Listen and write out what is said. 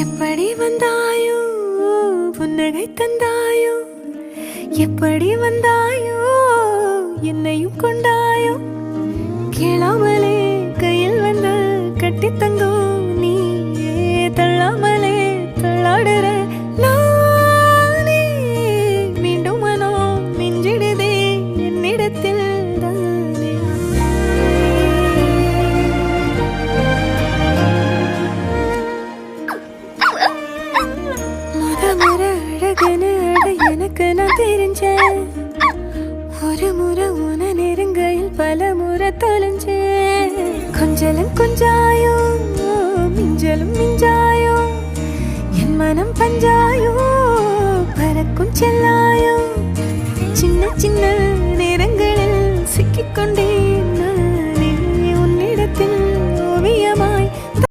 எப்படி வந்தாயோ புன்னகை தந்தாயோ எப்படி வந்தாயோ என்னையும் கொண்டாயோ கேளாமலே கையில் வந்து கட்டி தங்கோ நீ தள்ளாமலே தள்ளாடுற நானே மீண்டும் மனோ மிஞ்சிடுதே என்னிடத்தில் எனக்கு நான் தெரிஞ்சேன் ஒரு முறை உன நெருங்கையில் பல முறை தொலைஞ்சேன் கொஞ்சலும் கொஞ்சாயோ மிஞ்சலும் மிஞ்சாயோ என் மனம் பஞ்சாயோ பறக்கும் செல்லாயோ சின்ன சின்ன நேரங்களில் சிக்கிக்கொண்டே